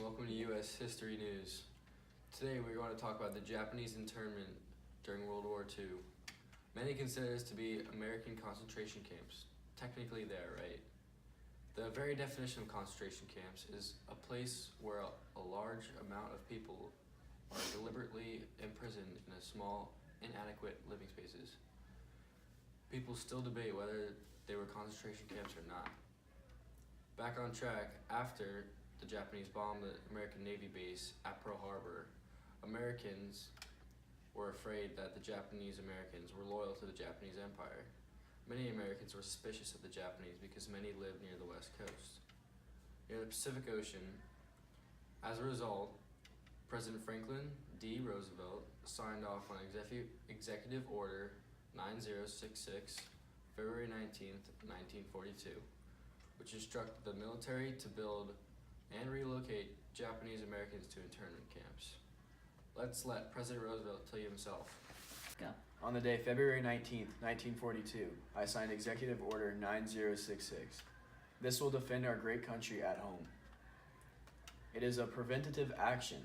Welcome to U.S. History News. Today we're going to talk about the Japanese internment during World War II. Many consider this to be American concentration camps. Technically they are right. The very definition of concentration camps is a place where a large amount of people are deliberately imprisoned in a small, inadequate living spaces. People still debate whether they were concentration camps or not. Back on track, after the Japanese bombed the American Navy base at Pearl Harbor, Americans were afraid that the Japanese Americans were loyal to the Japanese Empire. Many Americans were suspicious of the Japanese because many lived near the West Coast, near the Pacific Ocean. As a result, President Franklin D. Roosevelt signed off on Executive Order 9066, February 19th, 1942, which instructed the military to build and relocate Japanese Americans to internment camps. Let's let President Roosevelt tell you himself. Go. On the day February 19th, 1942, I signed Executive Order 9066. This will defend our great country at home. It is a preventative action.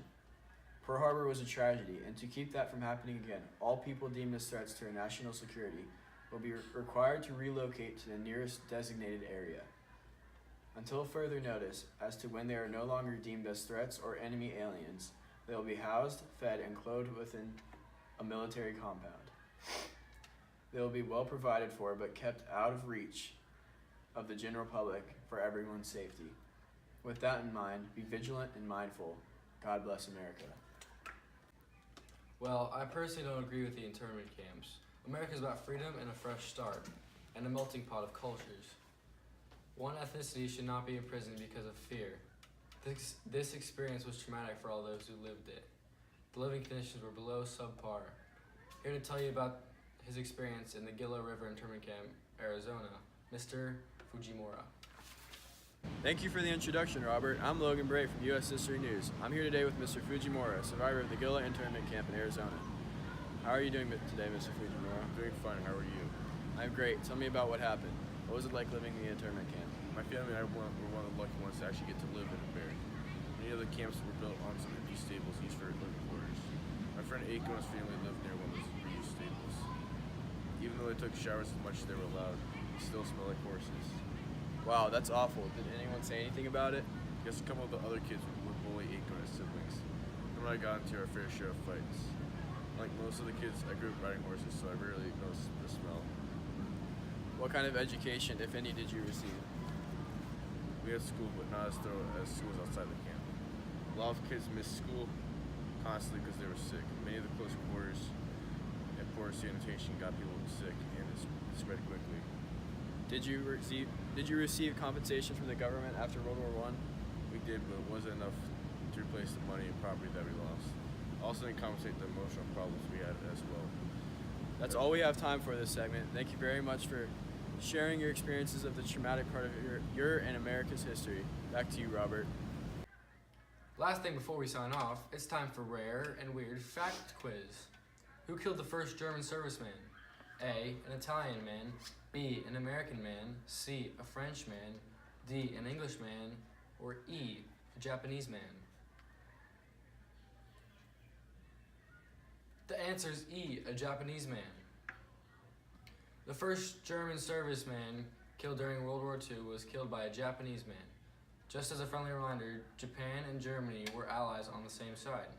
Pearl Harbor was a tragedy, and to keep that from happening again, all people deemed as threats to our national security will be required to relocate to the nearest designated area. Until further notice as to when they are no longer deemed as threats or enemy aliens, they will be housed, fed, and clothed within a military compound. They will be well provided for but kept out of reach of the general public for everyone's safety. With that in mind, be vigilant and mindful. God bless America. Well, I personally don't agree with the internment camps. America is about freedom and a fresh start, and a melting pot of cultures. One ethnicity should not be imprisoned because of fear. This experience was traumatic for all those who lived it. The living conditions were below subpar. Here to tell you about his experience in the Gila River internment camp, Arizona, Mr. Fujimura. Thank you for the introduction, Robert. I'm Logan Bray from U.S. History News. I'm here today with Mr. Fujimura, survivor of the Gila internment camp in Arizona. How are you doing today, Mr. Fujimura? I'm doing fine. How are you? I'm great. Tell me about what happened. What was it like living in the internment camp? My family and I were one of the lucky ones to actually get to live in a barrack. Many of the camps were built on some empty stables used for living quarters. My friend Aiko and his family lived near one of those reused stables. Even though they took showers as much as they were allowed, they still smelled like horses. Wow, that's awful. Did anyone say anything about it? Because a couple of the other kids would bully Aiko and his siblings. Then I got into our fair share of fights. Like most of the kids, I grew up riding horses, so I rarely noticed the smell. What kind of education, if any, did you receive? We had school, but not as thorough as schools outside the camp. A lot of kids missed school constantly because they were sick. Many of the close quarters and poor sanitation got people sick, and it spread quickly. Did you receive compensation from the government after World War I? We did, but it wasn't enough to replace the money and property that we lost. Also didn't compensate the emotional problems we had as well. That's all we have time for this segment. Thank you very much for sharing your experiences of the traumatic part of your and America's history. Back to you, Robert. Last thing before we sign off, it's time for Rare and Weird Fact Quiz. Who killed the first German serviceman? A, an Italian man, B, an American man, C, a French man, D, an English man, or E, a Japanese man? The answer is E, a Japanese man. The first German serviceman killed during World War II was killed by a Japanese man. Just as a friendly reminder, Japan and Germany were allies on the same side.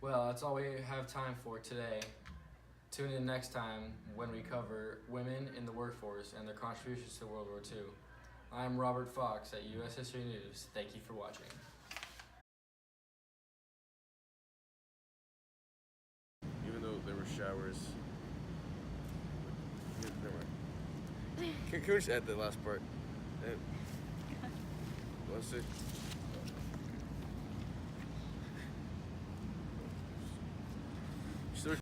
Well, that's all we have time for today. Tune in next time when we cover women in the workforce and their contributions to World War II. I'm Robert Fox at U.S. History News. Thank you for watching. Even though there were showers. Never mind. Can we just add the last part? What's it?